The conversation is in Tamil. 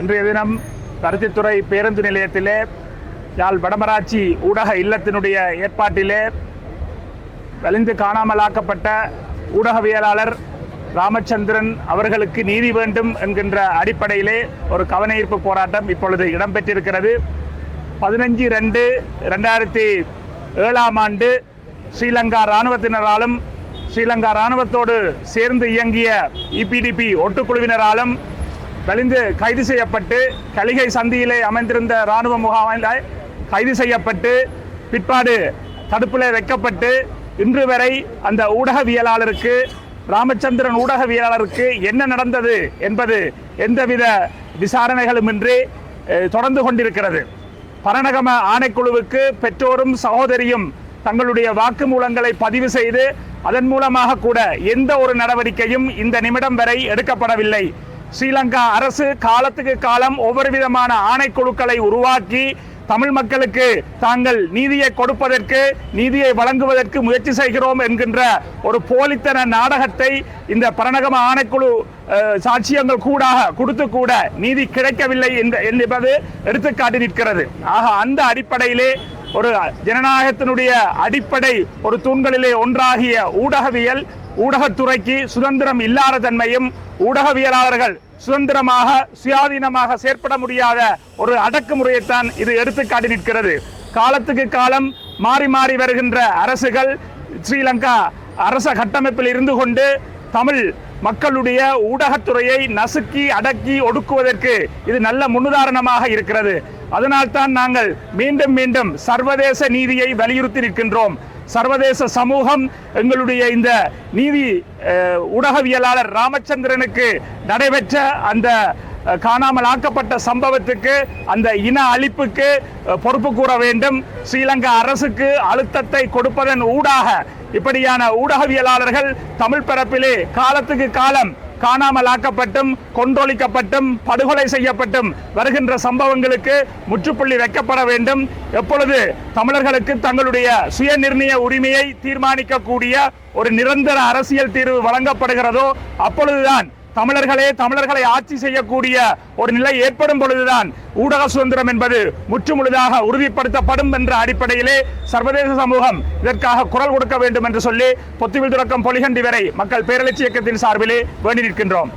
இன்றைய தினம் பருத்தித்துறை பேருந்து நிலையத்திலே யாழ் வடமராட்சி ஊடக இல்லத்தினுடைய ஏற்பாட்டிலே வலிந்து காணாமலாக்கப்பட்ட ஊடகவியலாளர் ராமச்சந்திரன் அவர்களுக்கு நீதி வேண்டும் என்கின்ற அடிப்படையிலே ஒரு கவனஈர்ப்பு போராட்டம் இப்பொழுது இடம்பெற்றிருக்கிறது. 15/2/2007 ஸ்ரீலங்கா இராணுவத்தினராலும் ஸ்ரீலங்கா இராணுவத்தோடு சேர்ந்து இயங்கிய இபிடிபி ஒட்டுக்குழுவினராலும் வலிந்து கைது செய்யப்பட்டு கலிகை சந்தியிலே அமைந்திருந்த இராணுவ முகாமில் கைது செய்யப்பட்டு பிற்பாடு தடுப்பிலே வைக்கப்பட்டு இன்று வரை அந்த ஊடகவியலாளருக்கு ராமச்சந்திரன் ஊடகவியலாளருக்கு என்ன நடந்தது என்பது எந்தவித விசாரணைகளுமின்றி தொடர்ந்து கொண்டிருக்கிறது. பரணகம ஆணைக்குழுவுக்கு பெற்றோரும் சகோதரியும் தங்களுடைய வாக்குமூலங்களை பதிவு செய்து அதன் மூலமாக கூட எந்த ஒரு நடவடிக்கையும் இந்த நிமிடம் வரை எடுக்கப்படவில்லை. ஸ்ரீலங்கா அரசு காலத்துக்கு காலம் ஒவ்வொரு விதமான ஆணைக்குழுக்களை உருவாக்கி தமிழ் மக்களுக்கு தாங்கள் நீதியை கொடுப்பதற்கு நீதியை வழங்குவதற்கு முயற்சி செய்கிறோம் என்கின்ற ஒரு போலித்தன நாடகத்தை இந்த பரணகம ஆணைக்குழு சாட்சியங்கள் கொடுத்து கூட நீதி கிடைக்கவில்லை என்பது எடுத்துக்காட்டி நிற்கிறது. ஆக அந்த அடிப்படையிலே ஒரு ஜனநாயகத்தினுடைய அடிப்படை ஒரு தூண்களிலே ஒன்றாகிய ஊடகவியல் ஊடகத்துறைக்கு சுதந்திரம் இல்லாத தன்மையும் ஊடகவியலாளர்கள் சுதந்திரமாக சுயாதீனமாக செயற்பட முடியாத ஒரு அடக்குமுறையைத்தான் இது எடுத்துக்காட்டி நிற்கிறது. காலத்துக்கு காலம் மாறி மாறி வருகின்ற அரசுகள் ஸ்ரீலங்கா அரச கட்டமைப்பில் இருந்து கொண்டு தமிழ் மக்களுடைய ஊடகத்துறையை நசுக்கி அடக்கி ஒடுக்குவதற்கு இது நல்ல முன்னுதாரணமாக இருக்கிறது. அதனால்தான் நாங்கள் மீண்டும் மீண்டும் சர்வதேச நீதியை வலியுறுத்தி நிற்கின்றோம். சர்வதேச சமூகம் எங்களுடைய இந்த நீதி ஊடகவியலாளர் ராமச்சந்திரனுக்கு நடைபெற்ற அந்த காணாமல் ஆக்கப்பட்ட சம்பவத்துக்கு அந்த இன அழிப்புக்கு பொறுப்பு கூற வேண்டும். ஸ்ரீலங்கா அரசுக்கு அழுத்தத்தை கொடுப்பதன் ஊடாக இப்படியான ஊடகவியலாளர்கள் தமிழ் பரப்பிலே காலத்துக்கு காலம் காணாமல் ஆக்கப்பட்டும் கொன்றொழிக்கப்பட்டும் படுகொலை செய்யப்பட்டும் வருகின்ற சம்பவங்களுக்கு முற்றுப்புள்ளி வைக்கப்பட வேண்டும். எப்பொழுது தமிழர்களுக்கு தங்களுடைய சுய நிர்ணய உரிமையை தீர்மானிக்கக்கூடிய ஒரு நிரந்தர அரசியல் தீர்வு வழங்கப்படுகிறதோ அப்பொழுதுதான் தமிழர்களை ஆட்சி செய்யக்கூடிய ஒரு நிலை ஏற்படும் பொழுதுதான் ஊடக சுதந்திரம் என்பது முற்றுமுழுதாக உறுதிப்படுத்தப்படும் என்ற அடிப்படையிலே சர்வதேச சமூகம் இதற்காக குரல் கொடுக்க வேண்டும் என்று சொல்லி பொத்துவில் தொடக்கம் பொலிகண்டி வரை மக்கள் பேரெழுச்சி இயக்கத்தின் சார்பிலே வேண்டி நிற்கின்றோம்.